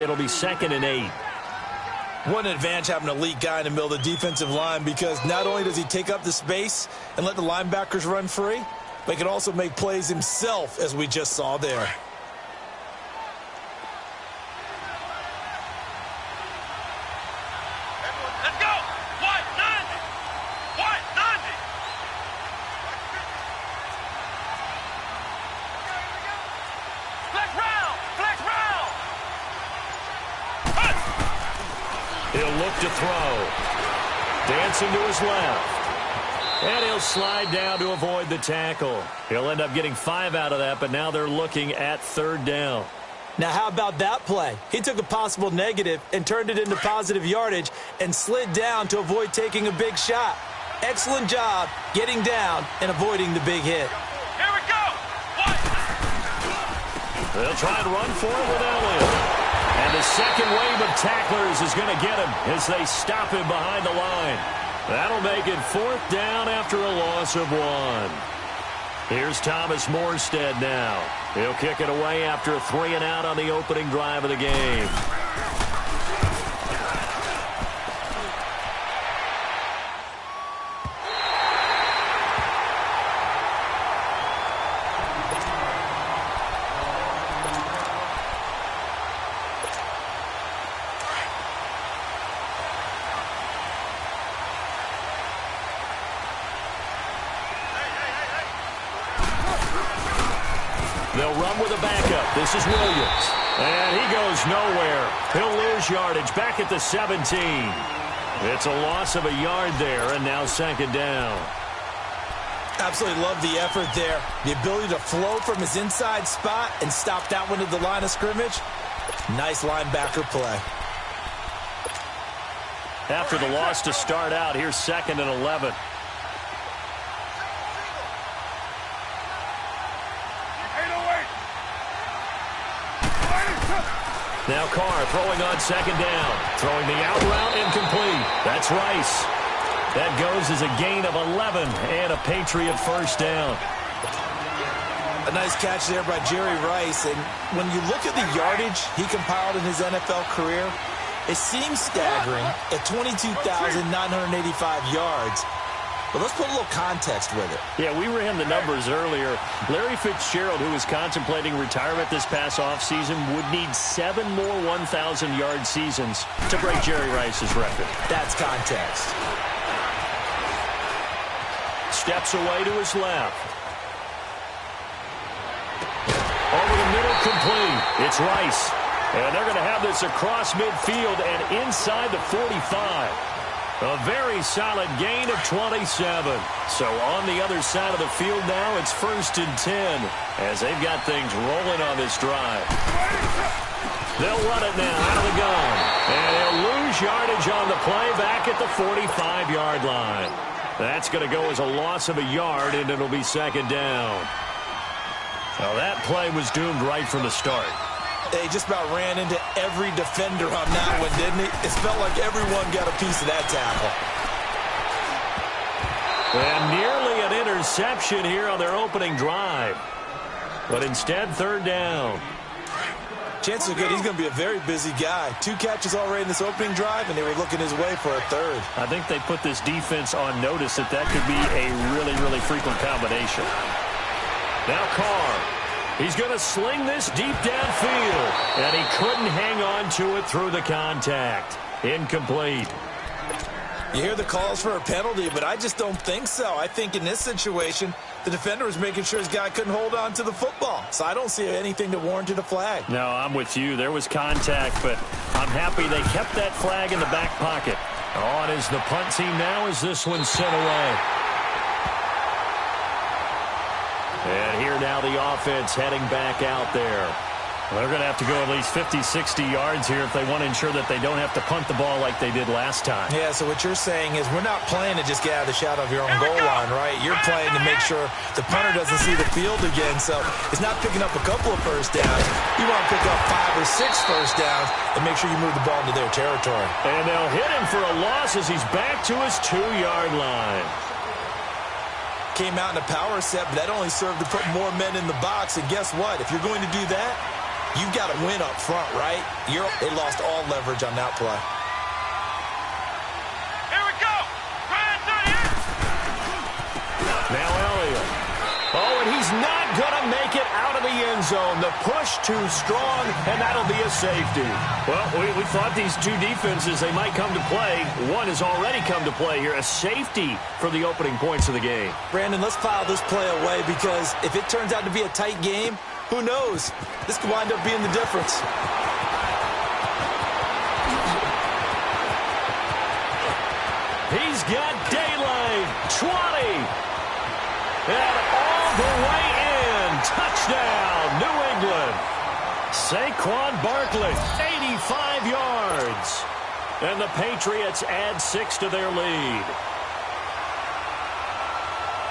It'll be 2nd and 8. What an advantage having an elite guy in the middle of the defensive line, because not only does he take up the space and let the linebackers run free, but he can also make plays himself, as we just saw there. Let's go! What? 90! What? 90! Flex round! Flex round! He'll look to throw. Dancing to his left. And he'll slide down to avoid the tackle. He'll end up getting 5 out of that, but now they're looking at 3rd down. Now, how about that play? He took a possible negative and turned it into positive yardage and slid down to avoid taking a big shot. Excellent job getting down and avoiding the big hit. Here we go! What? They'll try and run for it with Elliott. And the second wave of tacklers is going to get him as they stop him behind the line. That'll make it 4th down after a loss of 1. Here's Thomas Morstead now. He'll kick it away after a 3-and-out on the opening drive of the game. They'll run with a backup. This is Williams. And he goes nowhere. He'll lose yardage back at the 17. It's a loss of a yard there, and now 2nd down. Absolutely love the effort there. The ability to flow from his inside spot and stop that one at the line of scrimmage. Nice linebacker play. After the loss to start out, here's 2nd and 11. Now Carr throwing on 2nd down. Throwing the out route incomplete. That's Rice. That goes as a gain of 11 and a Patriot 1st down. A nice catch there by Jerry Rice. And when you look at the yardage he compiled in his NFL career, it seems staggering at 22,985 yards. But let's put a little context with it. Yeah, we ran the numbers earlier. Larry Fitzgerald, who is contemplating retirement this past offseason, would need 7 more 1,000-yard seasons to break Jerry Rice's record. That's context. Steps away to his left. Over the middle, complete. It's Rice. And they're going to have this across midfield and inside the 45. A very solid gain of 27. So on the other side of the field now, it's 1st and 10 as they've got things rolling on this drive. They'll run it now out of the gun. And they'll lose yardage on the play back at the 45-yard line. That's going to go as a loss of a yard, and it'll be 2nd down. Well, that play was doomed right from the start. They just about ran into every defender on that one, didn't he? It felt like everyone got a piece of that tackle. And nearly an interception here on their opening drive. But instead, 3rd down. Chances are good he's going to be a very busy guy. 2 catches already in this opening drive, and they were looking his way for a 3rd. I think they put this defense on notice that could be a really, really frequent combination. Now Carr. He's going to sling this deep downfield, and he couldn't hang on to it through the contact. Incomplete. You hear the calls for a penalty, but I just don't think so. I think in this situation, the defender was making sure his guy couldn't hold on to the football. So I don't see anything that warranted a flag. No, I'm with you. There was contact, but I'm happy they kept that flag in the back pocket. On is the punt team now as this one's sent away. And here now the offense heading back out there. Well, they're going to have to go at least 50, 60 yards here if they want to ensure that they don't have to punt the ball like they did last time. Yeah, so what you're saying is we're not playing to just get out of the shadow of your own goal line, right? You're playing to make sure the punter doesn't see the field again. So it's not picking up a couple of first downs. You want to pick up 5 or 6 first downs and make sure you move the ball into their territory. And they'll hit him for a loss as he's back to his 2-yard line. Came out in a power set, but that only served to put more men in the box. And guess what? If you're going to do that, You've got to win up front, right? They lost all leverage on that play. Here we go. Ryan 38. Now Elliott. Oh, and he's not going to make it out of the end zone. The push too strong, and that'll be a safety. Well, we thought these two defenses, they might come to play. One has already come to play here. A safety for the opening points of the game. Brandon, let's file this play away because if it turns out to be a tight game, who knows? This could wind up being the difference. He's got daylight. 20. And all the way in. Touchdown, New England. Saquon Barkley, 85 yards. And the Patriots add 6 to their lead.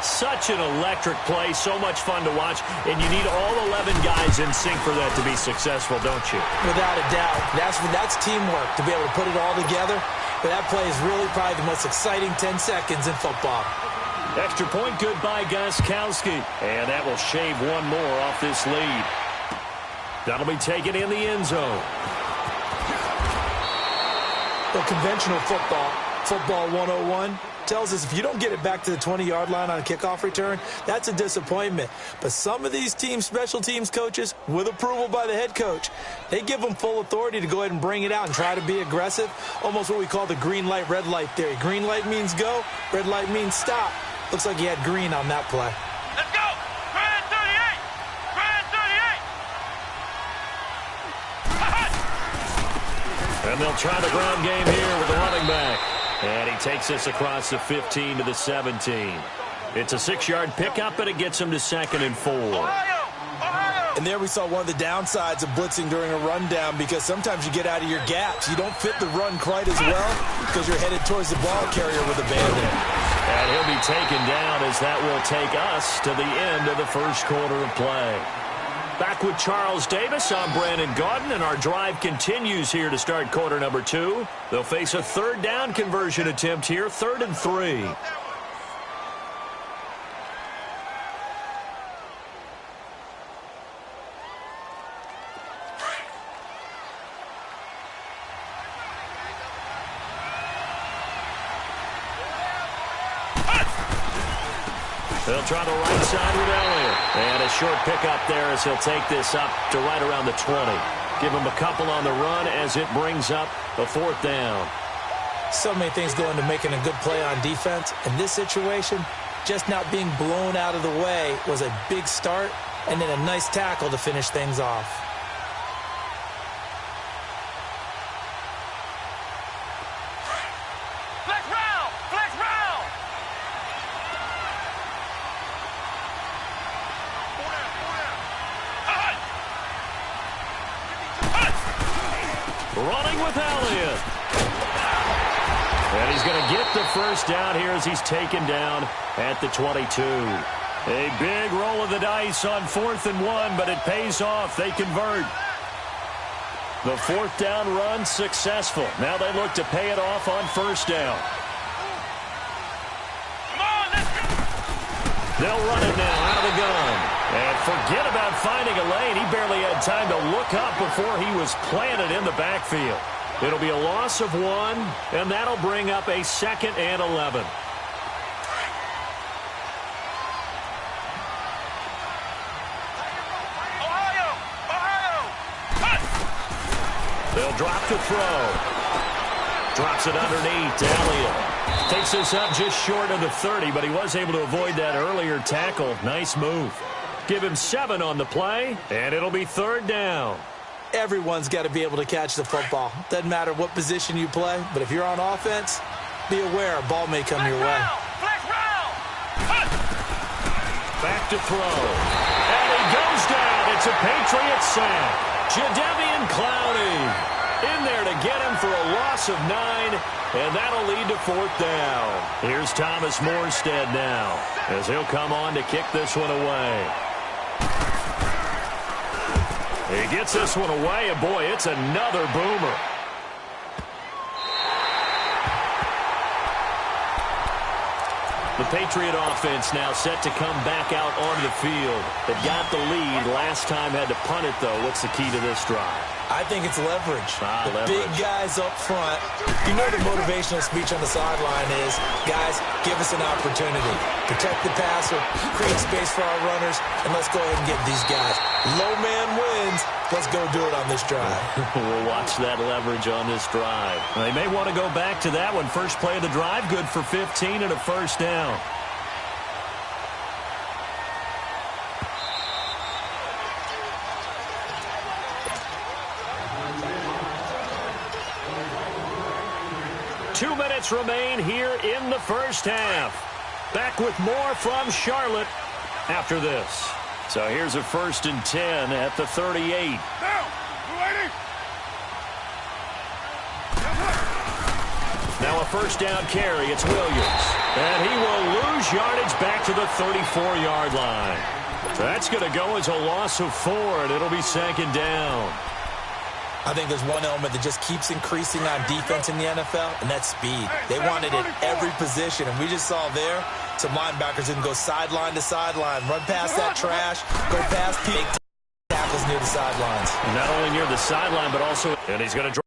Such an electric play, so much fun to watch, and you need all 11 guys in sync for that to be successful, don't you? Without a doubt. That's teamwork, to be able to put it all together. But that play is really probably the most exciting 10 seconds in football. Extra point good by Gostkowski, and that will shave one more off this lead. That'll be taken in the end zone. The conventional football 101, tells us if you don't get it back to the 20-yard line on a kickoff return, that's a disappointment. But some of these special teams coaches, with approval by the head coach, they give them full authority to go ahead and bring it out and try to be aggressive, almost what we call the green light, red light theory. Green light means go, red light means stop. Looks like he had green on that play. Let's go. Ryan 38. Ryan 38. And they'll try the ground game here with the running back. And he takes this across the 15 to the 17. It's a 6-yard pickup, and it gets him to 2nd and 4. Ohio. And there we saw one of the downsides of blitzing during a rundown because sometimes you get out of your gaps. You don't fit the run quite as well because you're headed towards the ball carrier with abandon. And he'll be taken down as that will take us to the end of the first quarter of play. Back with Charles Davis, I'm Brandon Gaudin, and our drive continues here to start quarter number 2. They'll face a third down conversion attempt here, 3rd and 3. They'll try the right side with Elliott. And a short pickup there as he'll take this up to right around the 20. Give him a couple on the run as it brings up a 4th down. So many things go into making a good play on defense. In this situation, just not being blown out of the way was a big start, and then a nice tackle to finish things off. Flex round. Flex round. Running with Elliott. And he's going to get the first down here as he's taken down at the 22. A big roll of the dice on 4th and 1, but it pays off. They convert. The 4th down run successful. Now they look to pay it off on 1st down. Come on, let's go. They'll run it now out of the gun. And forget about finding a lane. He barely had time to look up before he was planted in the backfield. It'll be a loss of 1, and that'll bring up a 2nd and 11. Ohio. They'll drop to throw. Drops it underneath to Elliott. Takes this up just short of the 30, but he was able to avoid that earlier tackle. Nice move. Give him 7 on the play, and it'll be 3rd down. Everyone's got to be able to catch the football. Doesn't matter what position you play, but if you're on offense, be aware a ball may come your way. Flex round. Back to throw. And he goes down. It's a Patriots sack. Jadeveon Clowney in there to get him for a loss of 9, and that'll lead to 4th down. Here's Thomas Morstead now as he'll come on to kick this one away. He gets this one away, and boy, it's another boomer. The Patriot offense now set to come back out onto the field. They got the lead. Last time had to punt it, though. What's the key to this drive? I think it's leverage. Leverage. Big guys up front. You know the motivational speech on the sideline is, guys, give us an opportunity. Protect the passer, create space for our runners, and let's go ahead and get these guys. Low man wins. Let's go do it on this drive. We'll watch that leverage on this drive. They may want to go back to that one. First play of the drive, good for 15 and a first down. Two minutes remain here in the first half. Back with more from Charlotte after this. So here's a 1st and 10 at the 38. Now a first down carry. It's Williams. And he will lose yardage back to the 34-yard line. That's going to go as a loss of 4, and it'll be 2nd down. I think there's one element that just keeps increasing on defense in the NFL, and that's speed. They want it at every position, and we just saw there some linebackers that can go sideline to sideline, run past that trash, go past peak tackles near the sidelines. And not only near the sideline, but also, and he's going to draw.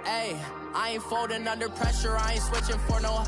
Hey, I ain't folding under pressure. I ain't switching for no